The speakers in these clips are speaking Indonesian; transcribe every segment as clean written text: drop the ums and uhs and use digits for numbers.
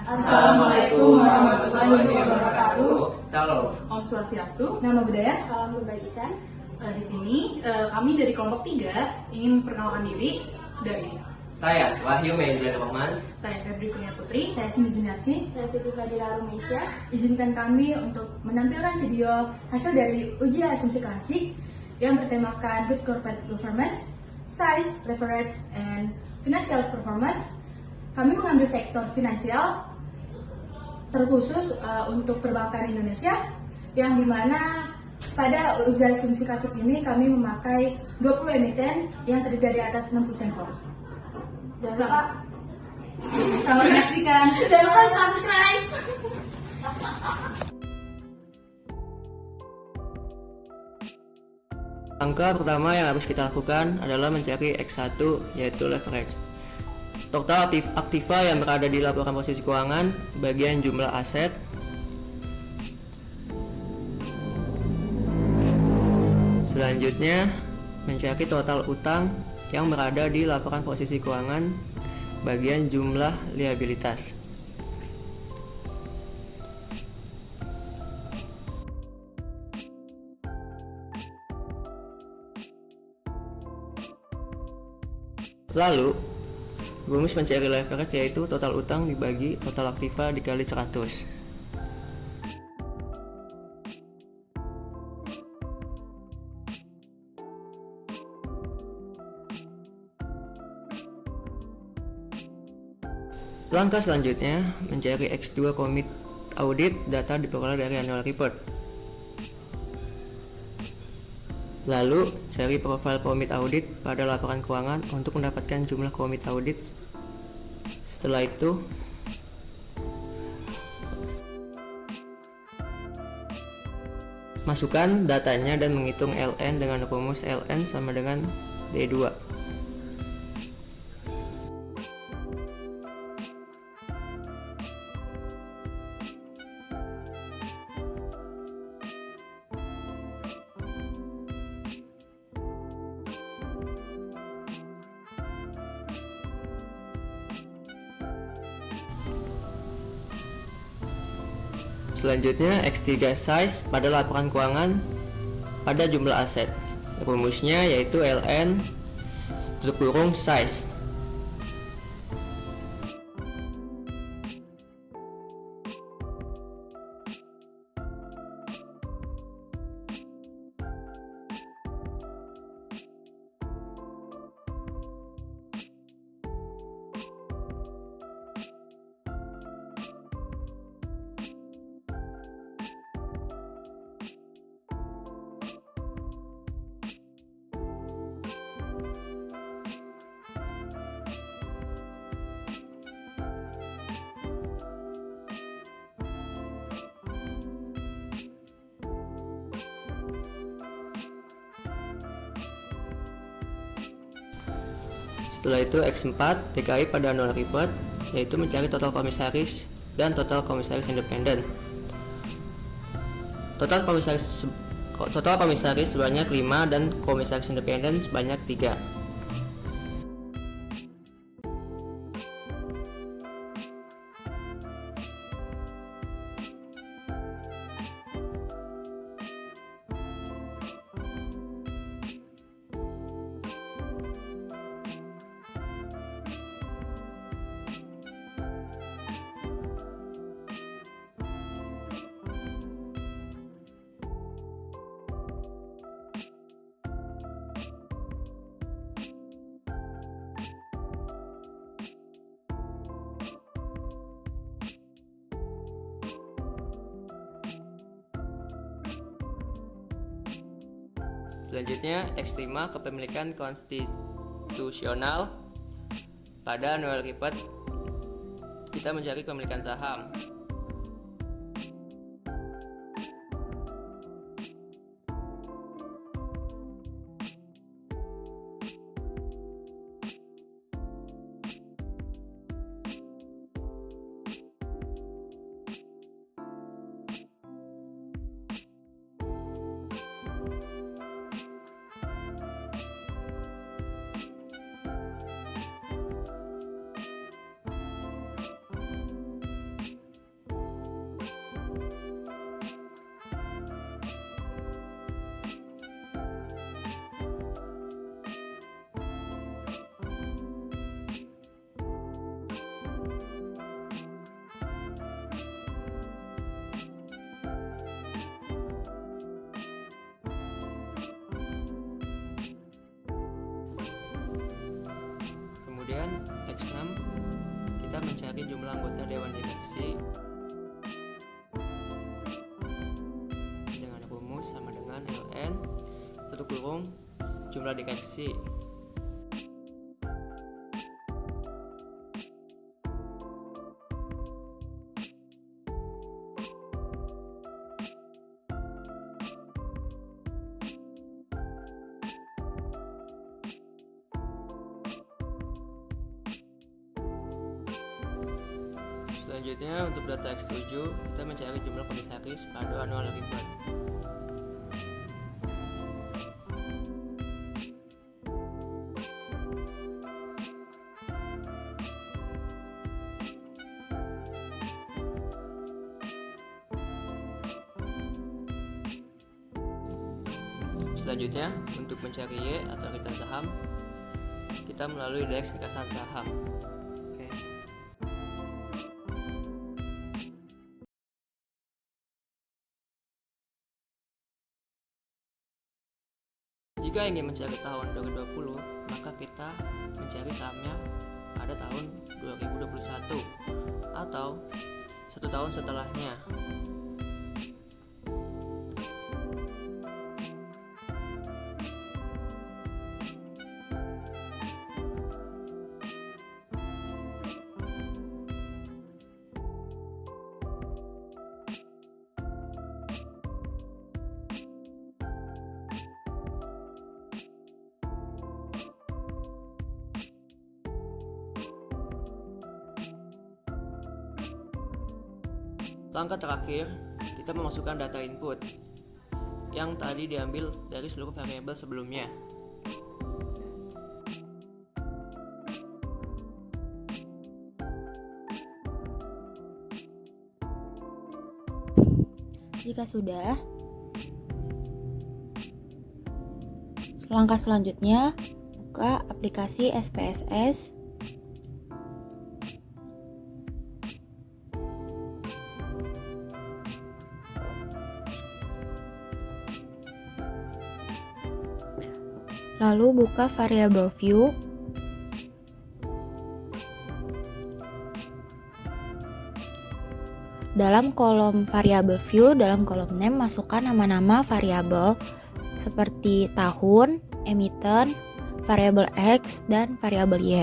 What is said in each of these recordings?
Assalamualaikum warahmatullahi wabarakatuh. Salam. Om Swastiastu. Nama budaya. Salam kebajikan. Di sini kami dari kelompok 3 ingin memperkenalkan diri dari Saya Wahyu Mendra Rahman. saya Febri Kurnia Putri. Saya Cindy Junasi. Saya Siti Fadila Rumeisya. Izinkan kami untuk menampilkan video hasil dari uji asumsi klasik yang bertemakan Good Corporate Governance, Size, Leverage, and Financial Performance. Kami mengambil sektor finansial terkhusus untuk perbankan Indonesia, yang dimana pada uji asumsi klasik ini kami memakai 20 emiten yang terdiri dari atas 60 sampel. Jangan lupa selamat menyaksikan. Jangan lupa subscribe. Langkah pertama yang harus kita lakukan adalah mencari X1, yaitu leverage. Total aktiva yang berada di laporan posisi keuangan, bagian jumlah aset, selanjutnya mencari total utang yang berada di laporan posisi keuangan, bagian jumlah liabilitas. Lalu, rumus mencari leverage yaitu total utang dibagi total aktiva dikali 100. Langkah selanjutnya, mencari X2 commit audit, data diperoleh dari annual report. Lalu, cari profil komit audit pada laporan keuangan untuk mendapatkan jumlah komit audit. Setelah itu, masukkan datanya dan menghitung LN dengan rumus LN sama dengan D2. Selanjutnya, X3 size pada laporan keuangan pada jumlah aset. Rumusnya yaitu LN size. Setelah itu X4 DKI pada annual report, yaitu mencari total komisaris dan total komisaris independen. Total komisaris sebanyak 5 dan komisaris independen sebanyak 3. Selanjutnya, X5 kepemilikan konstitusional. Pada annual report, kita mencari kepemilikan saham. Kemudian X6 kita mencari jumlah anggota dewan direksi dengan rumus sama dengan ln tutup kurung jumlah direksi. Selanjutnya untuk data X7 kita mencari jumlah komisaris pada annual report. Selanjutnya untuk mencari Y atau return saham kita melalui indeks ringkasan saham. Oke. Jika ingin mencari tahun 2020, maka kita mencari sahamnya pada tahun 2021 atau 1 tahun setelahnya. Langkah terakhir, kita memasukkan data input yang tadi diambil dari seluruh variabel sebelumnya. Jika sudah, langkah selanjutnya buka aplikasi SPSS. Lalu buka variable view. Dalam kolom variable view, dalam kolom name masukkan nama-nama variabel seperti tahun, emiten, variabel X, dan variabel Y.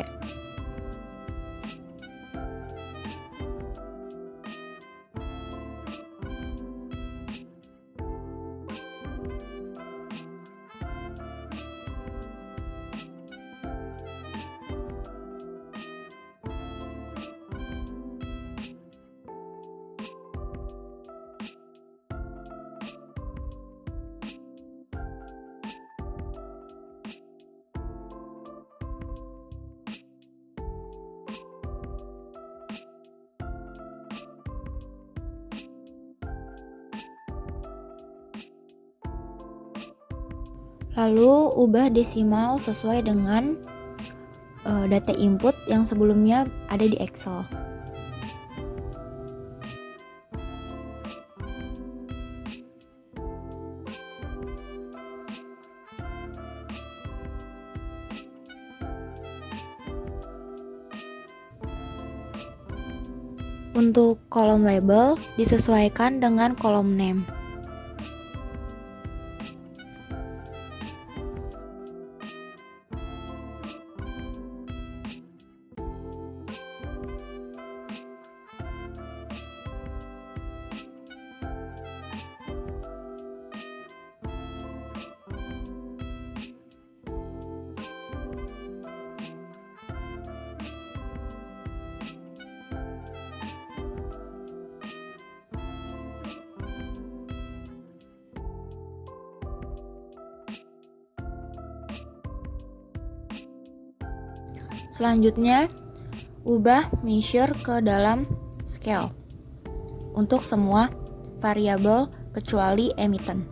Lalu ubah desimal sesuai dengan data input yang sebelumnya ada di Excel. Untuk kolom label disesuaikan dengan kolom name. Selanjutnya, ubah measure ke dalam scale untuk semua variabel kecuali emiten.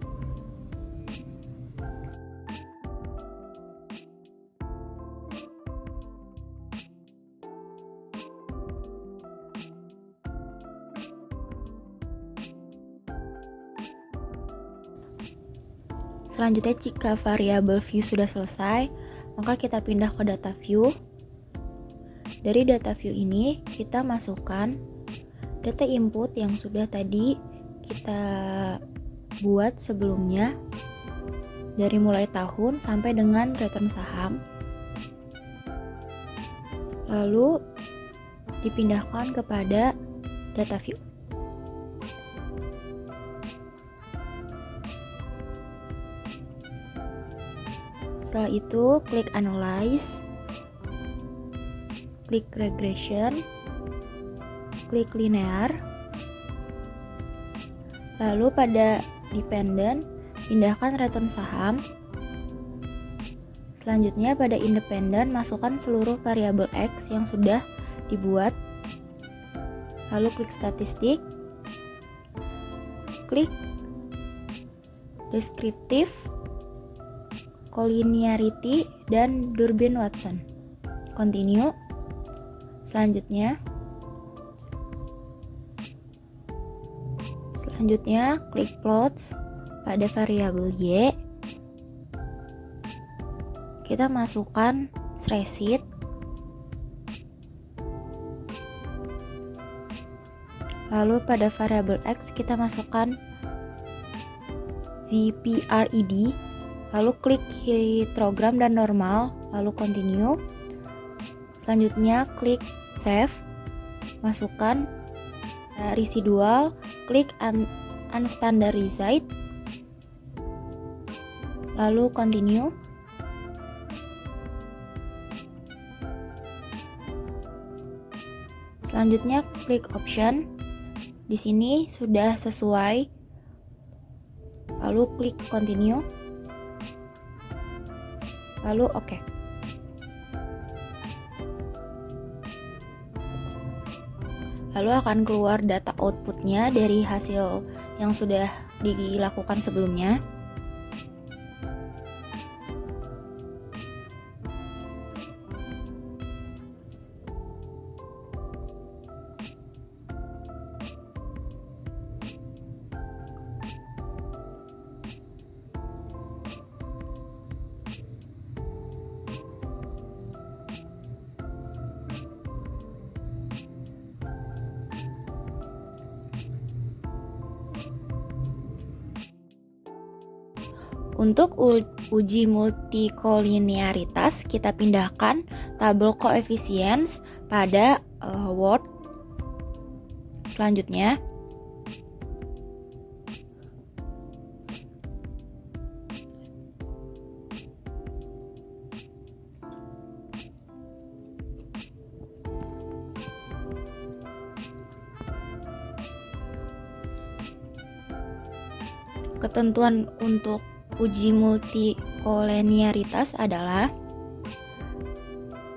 Selanjutnya, jika variabel view sudah selesai, maka kita pindah ke data view. Dari data view ini kita masukkan data input yang sudah tadi kita buat sebelumnya, dari mulai tahun sampai dengan return saham. Lalu dipindahkan kepada data view. Setelah itu klik analyze, klik regression, klik linear. Lalu pada dependent pindahkan return saham. Selanjutnya pada independent masukkan seluruh variabel X yang sudah dibuat. Lalu klik statistik, klik descriptive, collinearity, dan Durbin-Watson. Continue. Selanjutnya klik plots. Pada variabel Y kita masukkan receipt. Lalu pada variabel X kita masukkan ZPRED. Lalu klik histogram dan normal, lalu continue. Selanjutnya klik save, masukkan residual, klik unstandarized, lalu continue. Selanjutnya klik option. Di sini sudah sesuai, lalu klik continue, lalu oke. Lalu akan keluar data outputnya dari hasil yang sudah dilakukan sebelumnya. Untuk uji multikolinearitas, kita pindahkan tabel coefficients pada Word. Selanjutnya, ketentuan untuk uji multikolinearitas adalah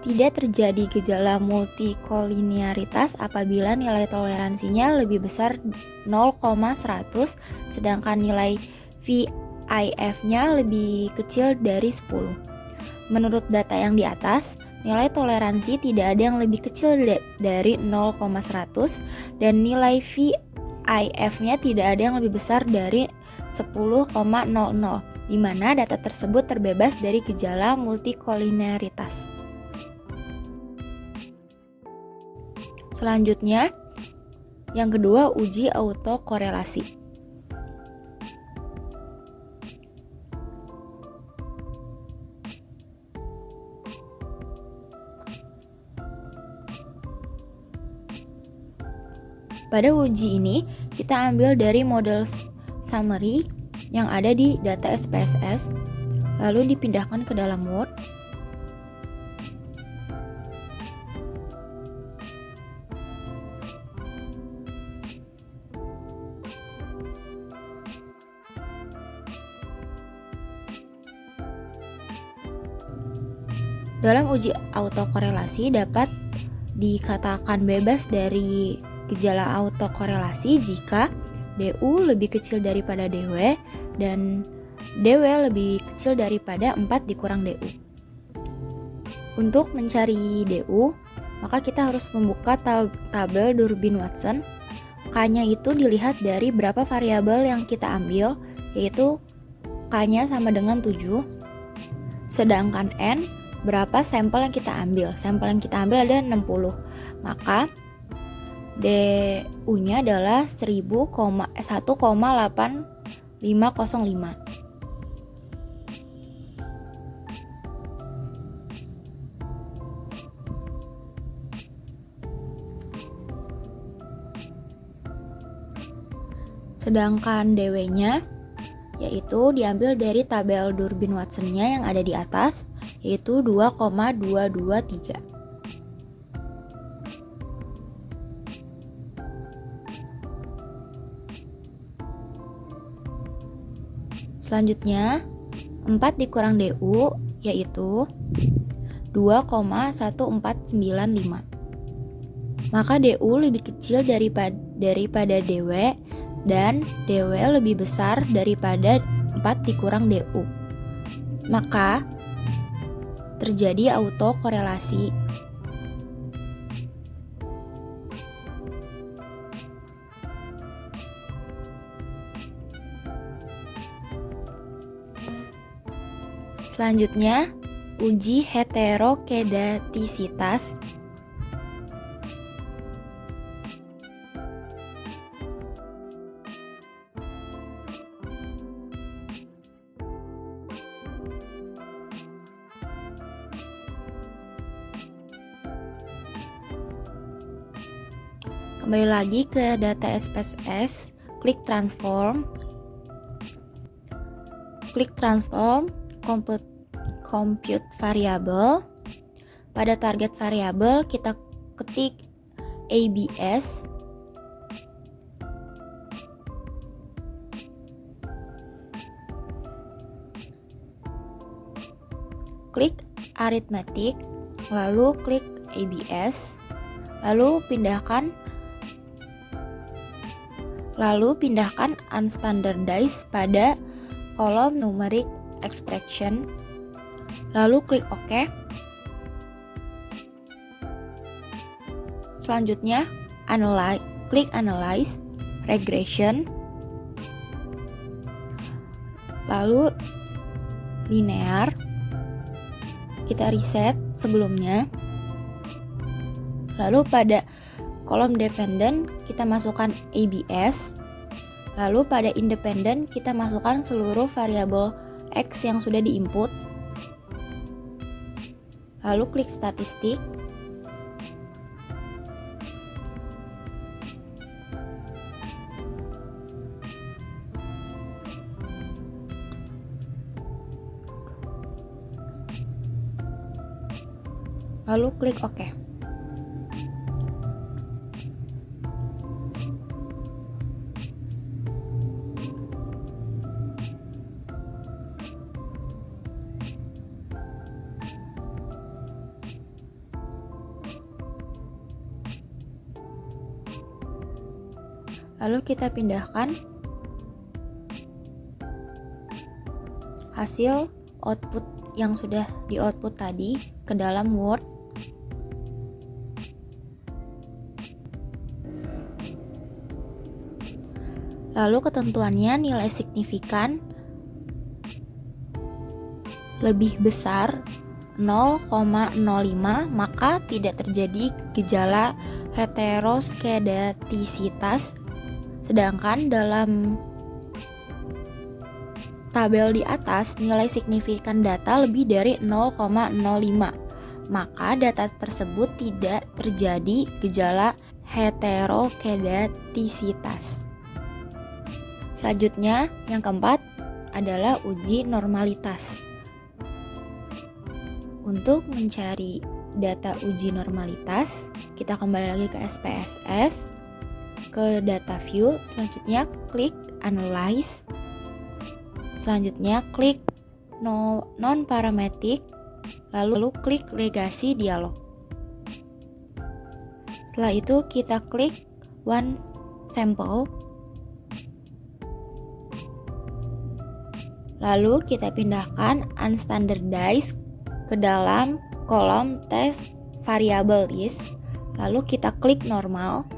tidak terjadi gejala multikolinearitas apabila nilai toleransinya lebih besar 0,100 sedangkan nilai VIF-nya lebih kecil dari 10. Menurut data yang di atas, nilai toleransi tidak ada yang lebih kecil dari 0,100 dan nilai VIF-nya tidak ada yang lebih besar dari 10,00, di mana data tersebut terbebas dari gejala multikolinearitas. Selanjutnya, yang kedua, uji autokorelasi. Pada uji ini, kita ambil dari model summary yang ada di data SPSS, lalu dipindahkan ke dalam Word. Dalam uji autokorelasi dapat dikatakan bebas dari gejala autokorelasi jika DU lebih kecil daripada DW dan DW lebih kecil daripada 4 dikurang DU. Untuk mencari DU, maka kita harus membuka tabel Durbin-Watson. K-nya itu dilihat dari berapa variabel yang kita ambil, yaitu K-nya sama dengan 7. Sedangkan N berapa sampel yang kita ambil. Sampel yang kita ambil ada 60. Maka DU-nya adalah 1,8505. Sedangkan DW-nya yaitu diambil dari tabel Durbin-Watson-nya yang ada di atas, yaitu 2,223. Selanjutnya 4 dikurang DU yaitu 2,1495. Maka DU lebih kecil daripada DW dan DW lebih besar daripada 4 dikurang DU. Maka terjadi autokorelasi. Selanjutnya, uji heterokedatisitas. Kembali lagi ke data SPSS, klik transform, compute variable. Pada target variable kita ketik ABS, klik arithmetic, lalu klik ABS, lalu pindahkan unstandardized pada kolom numeric expression, lalu klik OK. Selanjutnya klik analyze regression, lalu linear, kita reset sebelumnya, lalu pada kolom dependent kita masukkan ABS, lalu pada independent kita masukkan seluruh variabel X yang sudah diinput, lalu klik statistik, lalu klik OK. Lalu kita pindahkan hasil output yang sudah di output tadi ke dalam Word. Lalu ketentuannya nilai signifikan lebih besar 0,05, maka tidak terjadi gejala heteroskedastisitas. Sedangkan dalam tabel di atas nilai signifikan data lebih dari 0,05, maka data tersebut tidak terjadi gejala heterokedastisitas. Selanjutnya, yang keempat adalah uji normalitas. Untuk mencari data uji normalitas, kita kembali lagi ke SPSS, ke data view, selanjutnya klik analyze, selanjutnya klik non parametric, lalu klik legasi dialog. Setelah itu kita klik one sample, lalu kita pindahkan unstandardized ke dalam kolom test variable list, lalu kita klik normal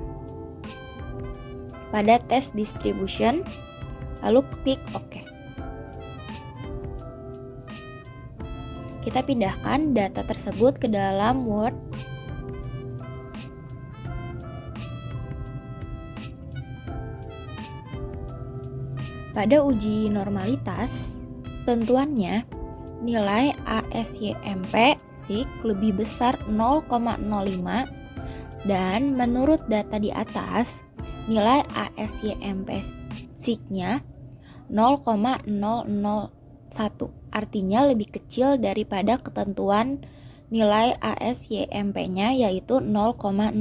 pada test distribution, lalu klik OK. kita pindahkan data tersebut ke dalam Word. Pada uji normalitas, tentuannya nilai ASYMP SIG lebih besar 0,05 dan menurut data di atas, nilai ASYMP SIG-nya 0,001, artinya lebih kecil daripada ketentuan nilai ASYMP-nya yaitu 0,05.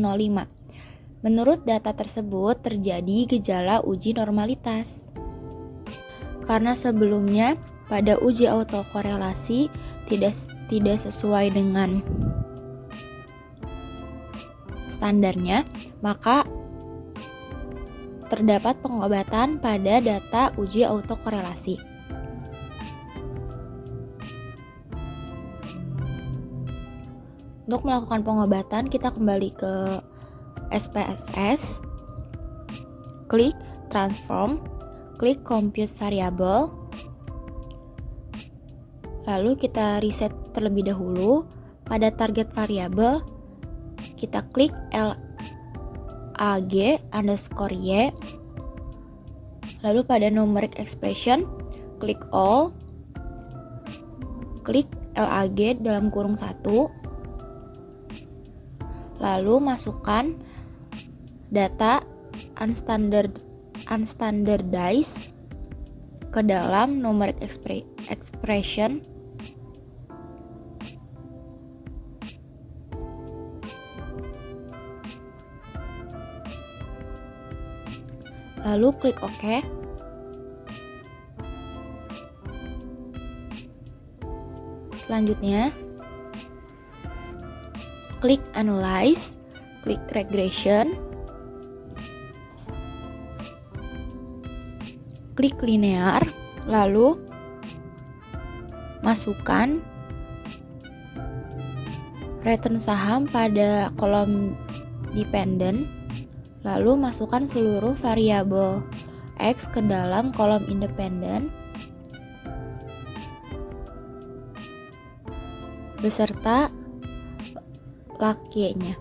Menurut data tersebut terjadi gejala uji normalitas. Karena sebelumnya pada uji autokorelasi tidak sesuai dengan standarnya, maka terdapat pengobatan pada data uji autokorelasi. Untuk melakukan pengobatan, kita kembali ke SPSS, klik Transform, klik Compute Variable, lalu kita reset terlebih dahulu. Pada target variable, kita klik lag_y, lalu pada numeric expression, klik all, klik lag dalam kurung 1, lalu masukkan data unstandardized ke dalam numeric expression, lalu klik OK. Selanjutnya, klik Analyze, klik Regression, klik Linear, lalu masukkan return saham pada kolom dependent, lalu masukkan seluruh variabel X ke dalam kolom independen beserta lag-nya.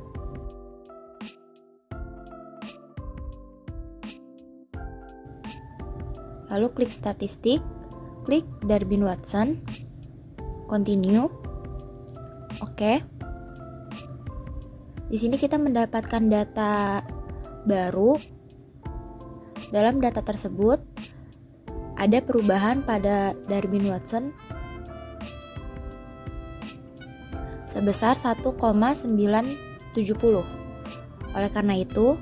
Lalu klik statistik, klik Darwin-Watson, continue, oke. Di sini kita mendapatkan data baru. Dalam data tersebut ada perubahan pada Darwin-Watson sebesar 1,970. Oleh karena itu,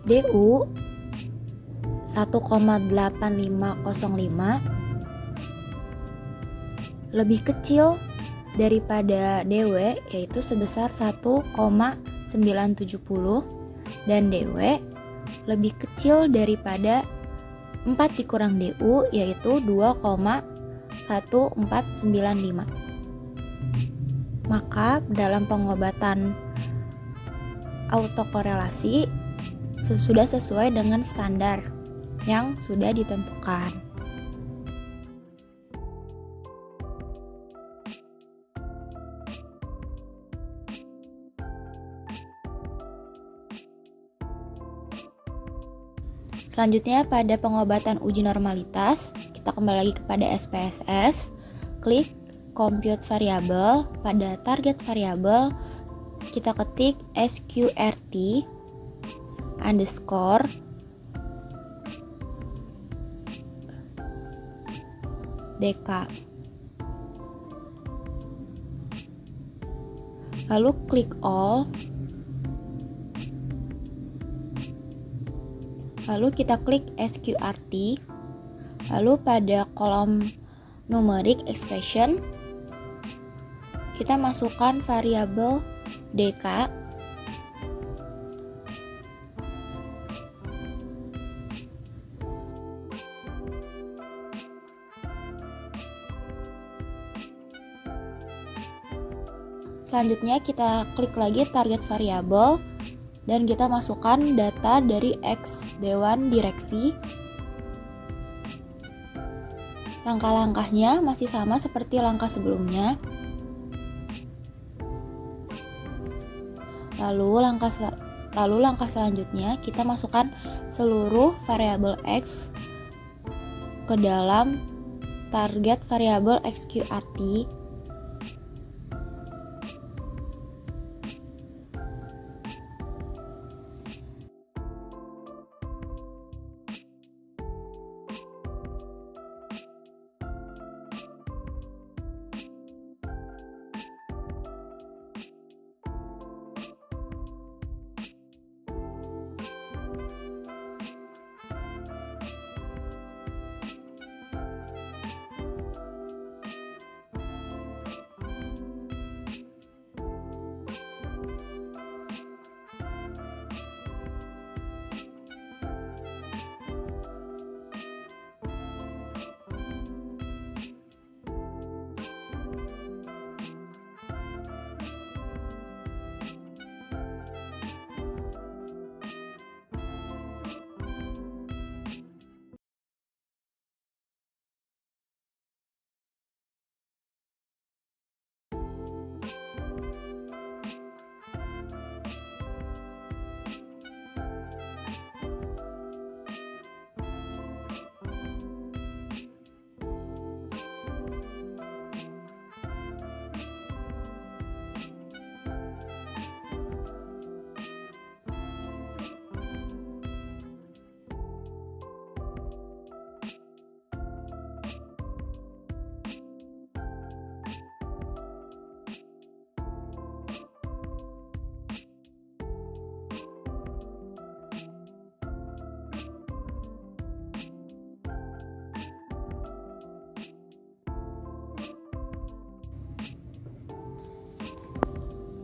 DU 1,8505 lebih kecil daripada DW, yaitu sebesar 1,970, dan DW lebih kecil daripada 4 dikurang DU, yaitu 2,1495. Maka dalam pengobatan autokorelasi sudah sesuai dengan standar yang sudah ditentukan. Selanjutnya pada pengobatan uji normalitas, kita kembali lagi kepada SPSS, klik Compute Variable, pada target variable kita ketik sqrt underscore dk, lalu klik all, lalu kita klik sqrt, lalu pada kolom numeric expression kita masukkan variabel dk, selanjutnya kita klik lagi target variable, dan kita masukkan data dari X Dewan Direksi. Langkah-langkahnya masih sama seperti langkah sebelumnya. Lalu langkah selanjutnya kita masukkan seluruh variabel X ke dalam target variabel XQRT.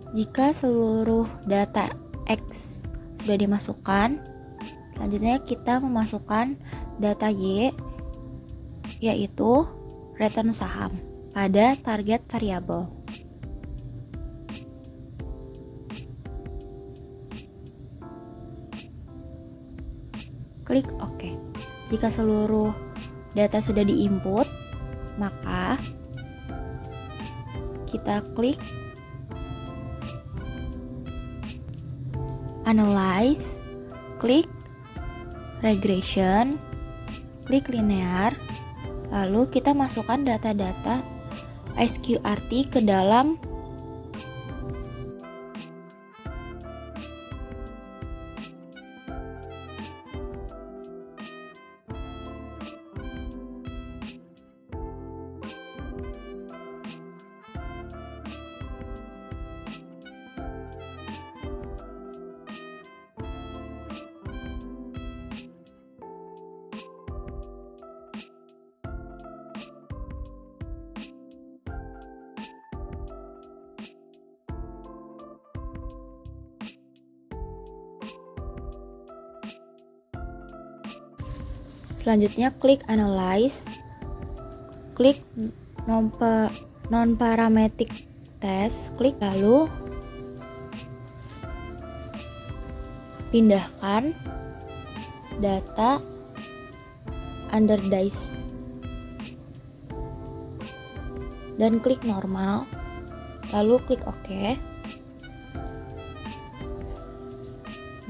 Jika seluruh data X sudah dimasukkan, selanjutnya kita memasukkan data Y, yaitu return saham pada target variabel. Klik OK. Jika seluruh data sudah diinput, maka kita klik Analyze, klik Regression, klik Linear, lalu kita masukkan data-data XQRT ke dalam selanjutnya klik Analyze, klik Non-Parametric Test, klik lalu pindahkan data under dice dan klik normal, lalu klik OK.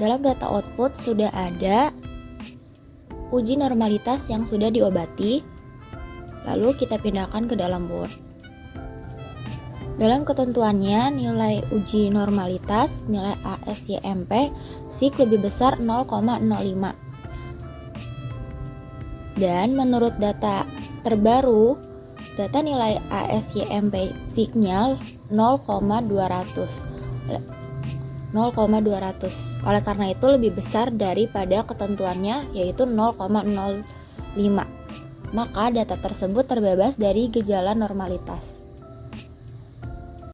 Dalam data output sudah ada uji normalitas yang sudah diobati, lalu kita pindahkan ke dalam board. Dalam ketentuannya, nilai uji normalitas, nilai ASYMP SIG lebih besar 0,05. Dan menurut data terbaru, data nilai ASYMP SIG-nya 0,200. Oleh karena itu lebih besar daripada ketentuannya, yaitu 0,05. Maka data tersebut terbebas dari gejala normalitas.